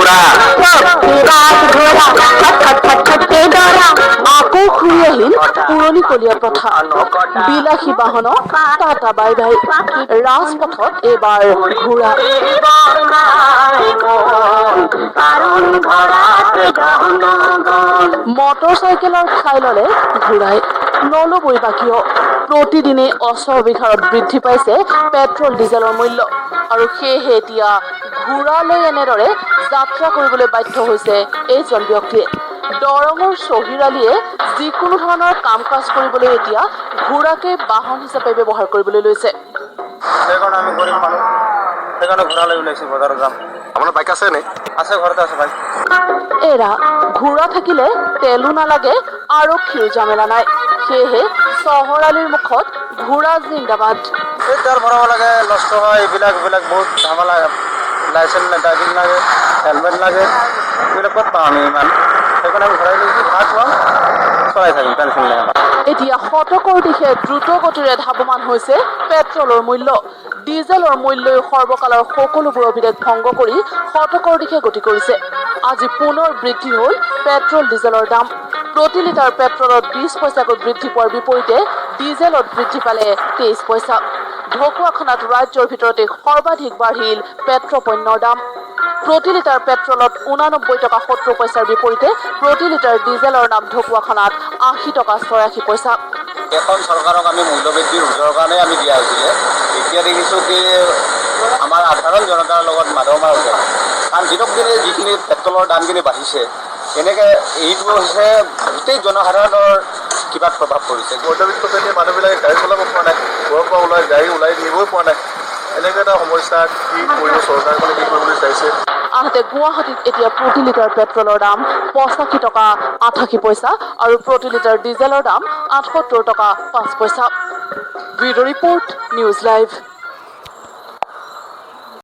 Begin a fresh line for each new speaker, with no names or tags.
ঘোঁৰা
আকৌ ঘূৰি আহিল পুৰণিকলীয়া প্ৰথা বিলাসী বাহনত টাটা বাই বাই ৰাজপথত এইবাৰ ঘোঁৰা মটৰ চাইকেলৰ ঠাই ললে ঘূৰাই নলবই বা কিয় প্ৰতিদিনে অস্বাভাৱিক হাৰত বৃদ্ধি পাইছে পেট্ৰল ডিজেলৰ মূল্য আৰু সেয়েহে এতিয়া ঘোঁৰা লৈ এনেদৰে যাত্ৰা কৰিবলৈ বাধ্য হৈছে এইজন ব্যক্তিয়ে দৰঙৰ শ্বহীৰ আলীয়ে যিকোনো ধৰণৰ কাম কাজ কৰিবলৈ এতিয়া ঘোঁৰাকে বাহন হিচাপে ব্যৱহাৰ কৰিবলৈ লৈছে
সেইকাৰণে আমি গৰীব মানুহ সেইকাৰণে ঘোঁৰা লৈ ওলাইছোঁ বজাৰত যাম
আপোনাৰ বাইক আছে নে
আছে ঘৰতে আছে বাইক
এৰা ঘোঁৰা থাকিলে তেলো নালাগে আৰক্ষীৰ জামেলা নাই সেয়েহে চহৰালিৰ মুখত ঘোঁৰা জিন্দাবাদ
এই তেল ভৰাব লাগে নষ্ট হয় এইবিলাক বহুত ঝামেলা লাইচেন্স ড্ৰাইভিং লাগে হেলমেট লাগে এইবিলাক ক'ত পাওঁ আমি ইমান সেইকাৰণে আমি ঘূৰাই লৈছোঁ ভাত খোৱাম চলাই থাকিম টেনশ্যন নাই আমাৰ
এতিয়া শতকৰ দিশে দ্ৰুত গতিৰে ধাৱমান হৈছে পেট্ৰলৰ মূল্য ডিজেলৰ মূল্যই সৰ্বকালৰ সকলোবোৰ অভিলেখ ভংগ কৰি শতকৰ দিশে গতি কৰিছে আজি পুনৰ বৃদ্ধি হ'ল পেট্ৰল ডিজেলৰ দাম প্ৰতি লিটাৰ পেট্ৰলত 20 পইচাকৈ বৃদ্ধি পোৱাৰ বিপৰীতে ডিজেলত বৃদ্ধি পালে 23 পইচা ঢকুৱাখানাত ৰাজ্যৰ ভিতৰতে সৰ্বাধিক বাঢ়িল পেট্ৰপণ্যৰ দাম প্ৰতি লিটাৰ পেট্ৰলত 89 টকা 70 পইচাৰ বিপৰীতে প্ৰতি লিটাৰ ডিজেলৰ দাম ঢকুৱাখানাত 80 টকা 84 পইচা
এখন চৰকাৰক আমি মূল্যবৃদ্ধি ৰোধৰ কাৰণে আমি দিয়া হৈছিলে এতিয়া দেখিছোঁ কি আমাৰ সাধাৰণ জনতাৰ লগত মাধমাৰ হৈছে কাৰণ দিনক দিনে যিখিনি পেট্ৰলৰ দামখিনি বাঢ়িছে এনেকৈ এইটো হৈছে গোটেই জনসাধাৰণৰ কিবা প্ৰভাৱ পৰিছে
মধ্যবিত্ত শ্ৰেণীৰ মানুহবিলাকে গাড়ী চলাব পৰা নাই ঘৰৰ পৰা গাড়ী ওলাই নিবই পৰা নাই এনেকৈ এটা সমস্যা কি কৰিব চৰকাৰখনে কি কৰিবলৈ চাইছে
আনহাতে গুৱাহাটীত এতিয়া প্ৰতি লিটাৰ পেট্ৰলৰ দাম 85 টকা 88 পইচা আৰু প্ৰতি লিটাৰ ডিজেলৰ দাম 78 টকা 5 পইচা ব্যুৰ' ৰিপৰ্ট নিউজ লাইভ